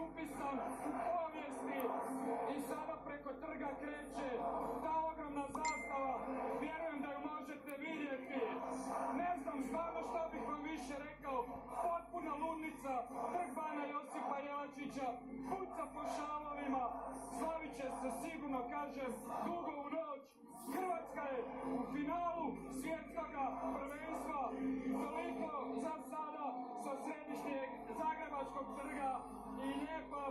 upisan u povijesti i sada preko trga kreće ta ogromna zastava. Vjerujem da ju možete vidjeti. Ne znam stvarno što bih vam više rekao. Potpuna ludnica, trg bana Josipa Jelačića, puca po šalovima, slavit će se sigurno, kažem, dugo u noć. Hrvatska je u finalu svjetskog prvenstva. Toliko za sada sa središnjeg Zagrebačkog trga i lijepo